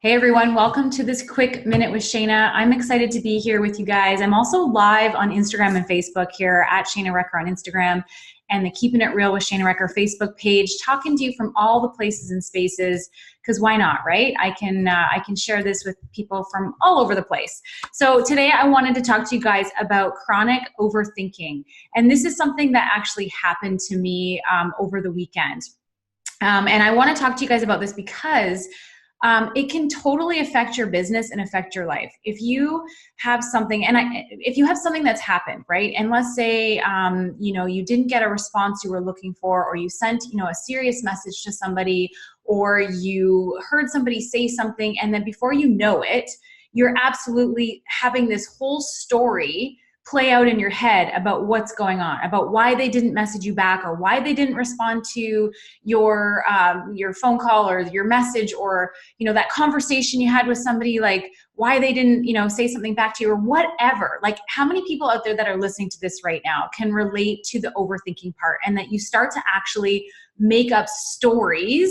Hey everyone, welcome to this quick minute with Shana. I'm excited to be here with you guys. I'm also live on Instagram and Facebook here at Shana Recker on Instagram and the Keeping It Real with Shana Recker Facebook page, talking to you from all the places and spaces, because why not, right? I can share this with people from all over the place. So today I wanted to talk to you guys about chronic overthinking. And this is something that actually happened to me over the weekend. And I want to talk to you guys about this because it can totally affect your business and affect your life. If you have something, if you have something that's happened, right? And let's say, you didn't get a response you were looking for, or you sent, a serious message to somebody, or you heard somebody say something, and then before you know it, you're absolutely having this whole story play out in your head about what's going on, about why they didn't message you back, or why they didn't respond to your phone call or your message, or that conversation you had with somebody, like why they didn't say something back to you, or whatever. Like, how many people out there that are listening to this right now can relate to the overthinking part, and that you start to actually make up stories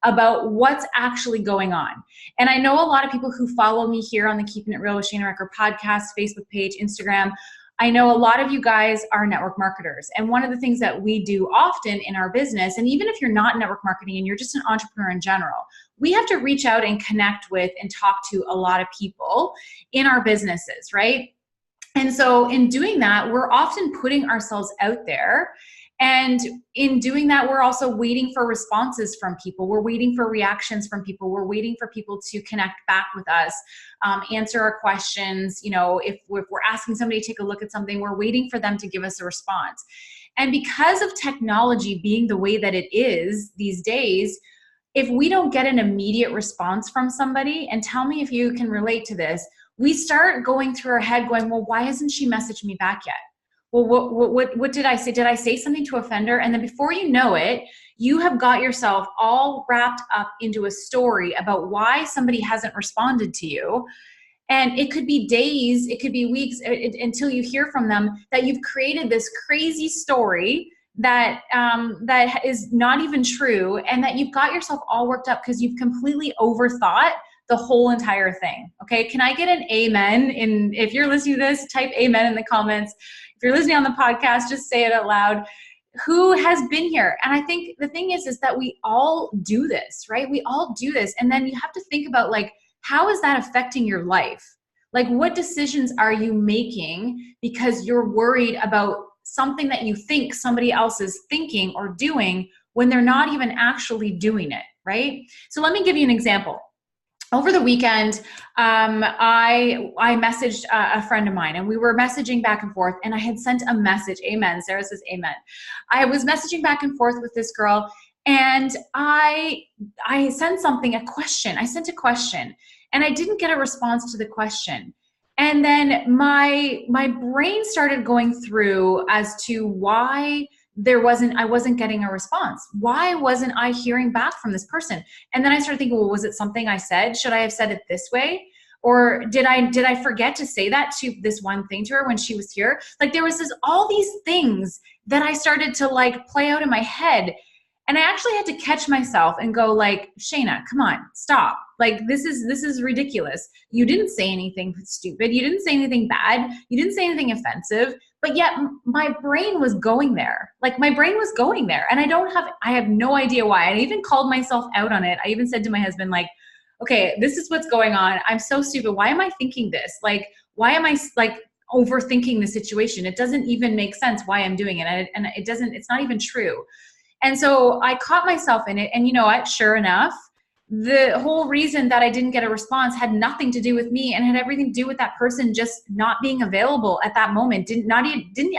about what's actually going on? And I know a lot of people who follow me here on the Keeping It Real with Shana Recker podcast, Facebook page, Instagram. I know a lot of you guys are network marketers. And one of the things that we do often in our business, and even if you're not network marketing and you're just an entrepreneur in general, we have to reach out and connect with and talk to a lot of people in our businesses, right? And so in doing that, we're often putting ourselves out there. And in doing that, we're also waiting for responses from people. We're waiting for reactions from people. We're waiting for people to connect back with us, answer our questions. If we're asking somebody to take a look at something, we're waiting for them to give us a response. And because of technology being the way that it is these days, if we don't get an immediate response from somebody, and tell me if you can relate to this, we start going through our head going, well, why hasn't she messaged me back yet? Well, what did I say? Did I say something to offend her? And then before you know it, you have got yourself all wrapped up into a story about why somebody hasn't responded to you. And it could be days, it could be weeks until you hear from them, that you've created this crazy story that is not even true, and that you've got yourself all worked up because you've completely overthought the whole entire thing. Okay, can I get an amen? If you're listening to this, type amen in the comments. If you're listening on the podcast, just say it out loud. Who has been here? And I think the thing is that we all do this, right? We all do this. And then you have to think about, like, how is that affecting your life? Like, what decisions are you making because you're worried about something that you think somebody else is thinking or doing when they're not even actually doing it, right? So let me give you an example. Over the weekend, I messaged a friend of mine, and we were messaging back and forth, and I had sent a message. Amen. Sarah says amen. I was messaging back and forth with this girl, and I sent something, a question. I sent a question, and I didn't get a response to the question. And then my brain started going through as to why I wasn't getting a response. Why wasn't I hearing back from this person? And then I started thinking, well, was it something I said? Should I have said it this way? Or did I forget to say that to this one thing to her when she was here? Like, there was all these things that I started to play out in my head. And I actually had to catch myself and go, like, Shana, come on, stop. Like, this is ridiculous. You didn't say anything stupid. You didn't say anything bad. You didn't say anything offensive. But yet my brain was going there. Like, my brain was going there. And I have no idea why. I even called myself out on it. I even said to my husband, like, okay, this is what's going on. I'm so stupid. Why am I thinking this? Like, why am I overthinking the situation? It doesn't even make sense why I'm doing it. And it's not even true. And so I caught myself in it. And you know what? Sure enough, the whole reason that I didn't get a response had nothing to do with me, and had everything to do with that person just not being available at that moment. Didn't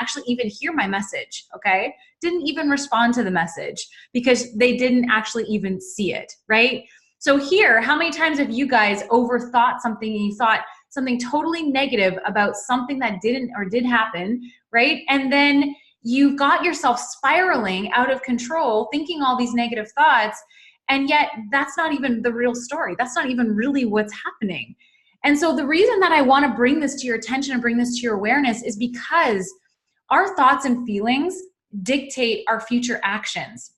actually even hear my message. Okay. Didn't even respond to the message because they didn't actually even see it. Right. So here, how many times have you guys overthought something, and you thought something totally negative about something that didn't or did happen, right? And then you've got yourself spiraling out of control, thinking all these negative thoughts, and yet that's not even the real story. That's not even really what's happening. And so the reason that I want to bring this to your attention and bring this to your awareness is because our thoughts and feelings dictate our future actions.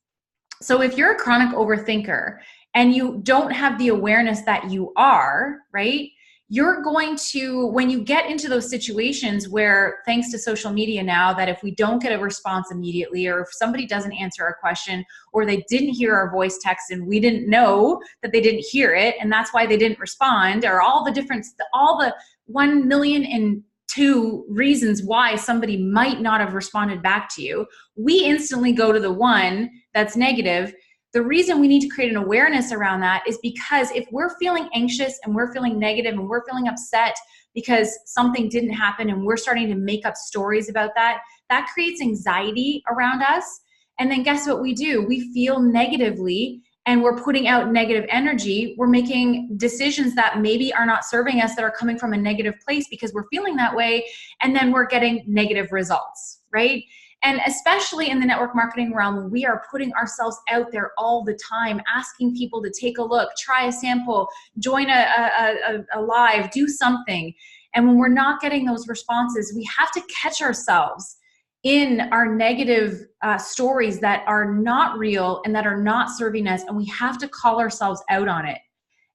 So if you're a chronic overthinker and you don't have the awareness that you are, right? You're going to, when you get into those situations where, thanks to social media now, that if we don't get a response immediately, or if somebody doesn't answer our question, or they didn't hear our voice text and we didn't know that they didn't hear it, and that's why they didn't respond, or all the 1,000,002 reasons why somebody might not have responded back to you, we instantly go to the one that's negative. The reason we need to create an awareness around that is because if we're feeling anxious and we're feeling negative and we're feeling upset because something didn't happen and we're starting to make up stories about that, that creates anxiety around us. And then guess what we do? We feel negatively and we're putting out negative energy. We're making decisions that maybe are not serving us, that are coming from a negative place because we're feeling that way. And then we're getting negative results, right? And especially in the network marketing realm, we are putting ourselves out there all the time, asking people to take a look, try a sample, join a live, do something. And when we're not getting those responses, we have to catch ourselves in our negative stories that are not real and that are not serving us. And we have to call ourselves out on it.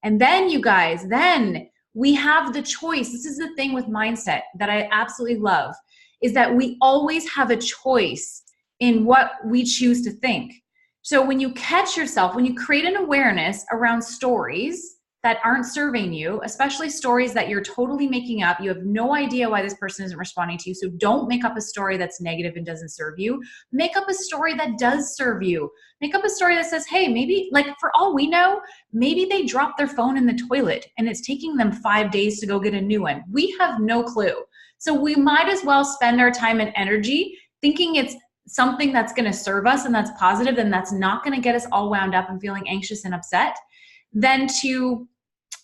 And then, you guys, then we have the choice. This is the thing with mindset that I absolutely love, is that we always have a choice in what we choose to think. So when you catch yourself, when you create an awareness around stories that aren't serving you, especially stories that you're totally making up, you have no idea why this person isn't responding to you. So don't make up a story that's negative and doesn't serve you. Make up a story that does serve you. Make up a story that says, hey, maybe, like, for all we know, maybe they dropped their phone in the toilet and it's taking them 5 days to go get a new one. We have no clue. So we might as well spend our time and energy thinking it's something that's going to serve us and that's positive and that's not going to get us all wound up and feeling anxious and upset, than to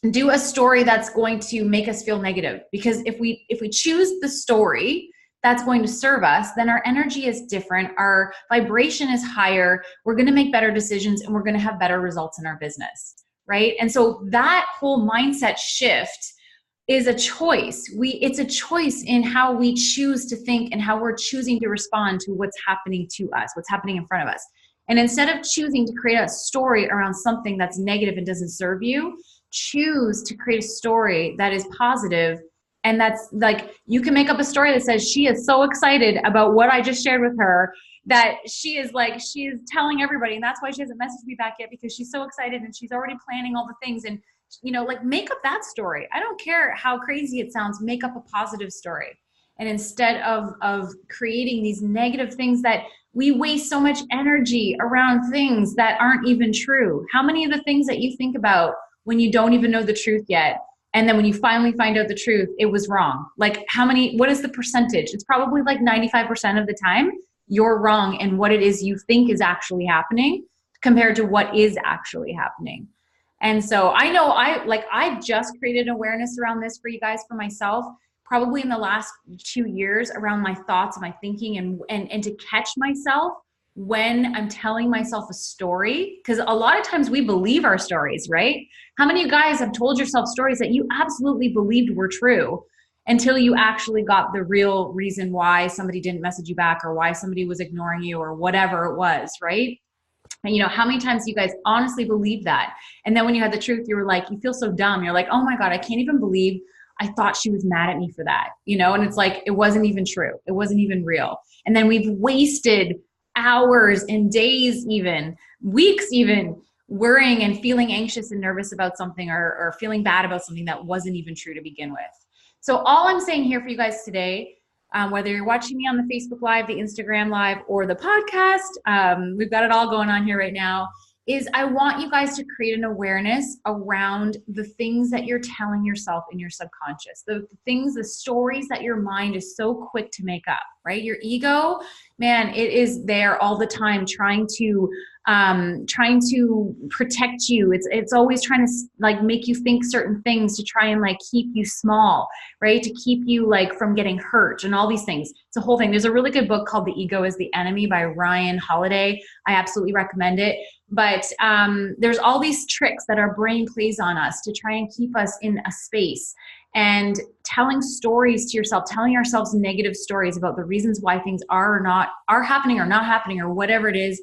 do a story that's going to make us feel negative. Because if we choose the story that's going to serve us, then our energy is different, our vibration is higher, we're going to make better decisions, and we're going to have better results in our business, right? And so that whole mindset shift is a choice. It's a choice in how we choose to think and how we're choosing to respond to what's happening to us, what's happening in front of us. And instead of choosing to create a story around something that's negative and doesn't serve you, choose to create a story that is positive. And that's like, you can make up a story that says she is so excited about what I just shared with her that she is telling everybody, and that's why she hasn't messaged me back yet, because she's so excited and she's already planning all the things. And like, make up that story. I don't care how crazy it sounds, make up a positive story. And instead of creating these negative things that we waste so much energy around things that aren't even true. How many of the things that you think about when you don't even know the truth yet, and then when you finally find out the truth, it was wrong? Like, what is the percentage? It's probably like 95% of the time you're wrong in what it is you think is actually happening compared to what is actually happening. And so I know I just created awareness around this for you guys, for myself, probably in the last 2 years, around my thoughts and my thinking, and to catch myself when I'm telling myself a story. Because a lot of times we believe our stories, right? How many of you guys have told yourself stories that you absolutely believed were true until you actually got the real reason why somebody didn't message you back, or why somebody was ignoring you, or whatever it was, right? And how many times you guys honestly believe that? And then when you had the truth, you were like, you feel so dumb. You're like, oh my God, I can't even believe I thought she was mad at me for that. And it's like, it wasn't even true. It wasn't even real. And then we've wasted hours and days, even weeks, even worrying and feeling anxious and nervous about something, or feeling bad about something that wasn't even true to begin with. So all I'm saying here for you guys today, whether you're watching me on the Facebook Live, the Instagram Live, or the podcast, we've got it all going on here right now, is I want you guys to create an awareness around the things that you're telling yourself in your subconscious, the things, the stories that your mind is so quick to make up, right? Your ego, man, it is there all the time trying to protect you. It's always trying to like make you think certain things to try and like keep you small, right? To keep you like from getting hurt and all these things. It's a whole thing. There's a really good book called The Ego is the Enemy by Ryan Holiday. I absolutely recommend it. But there's all these tricks that our brain plays on us to try and keep us in a space. And telling stories to yourself, telling ourselves negative stories about the reasons why things are happening or not happening, or whatever it is,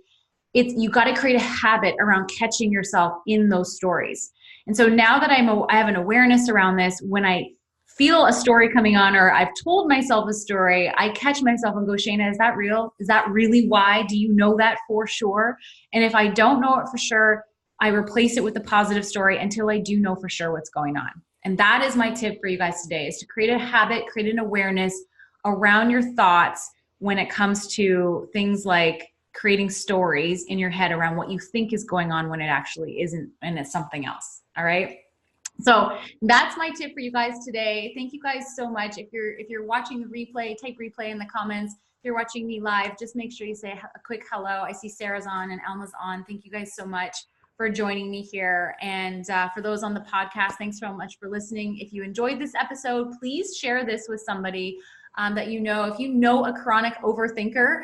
you got to create a habit around catching yourself in those stories. And so now that I have an awareness around this, when I feel a story coming on, or I've told myself a story, I catch myself and go, Shana, is that real? Is that really why? Do you know that for sure? And if I don't know it for sure, I replace it with a positive story until I do know for sure what's going on. And that is my tip for you guys today, is to create a habit, create an awareness around your thoughts when it comes to things like creating stories in your head around what you think is going on when it actually isn't, and it's something else. All right. So that's my tip for you guys today. Thank you guys so much. If you're watching the replay, type replay in the comments. If you're watching me live, just make sure you say a quick hello. I see Sarah's on and Alma's on. Thank you guys so much for joining me here. And for those on the podcast, thanks so much for listening. If you enjoyed this episode, please share this with somebody that you know. If you know a chronic overthinker,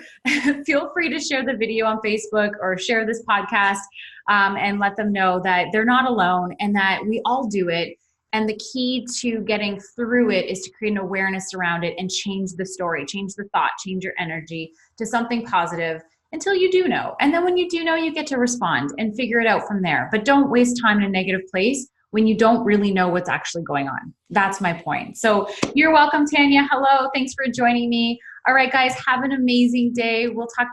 feel free to share the video on Facebook or share this podcast and let them know that they're not alone and that we all do it. And the key to getting through it is to create an awareness around it and change the story, change the thought, change your energy to something positive until you do know. And then when you do know, you get to respond and figure it out from there. But don't waste time in a negative place when you don't really know what's actually going on. That's my point. So you're welcome, Tanya. Hello. Thanks for joining me. All right, guys, have an amazing day. We'll talk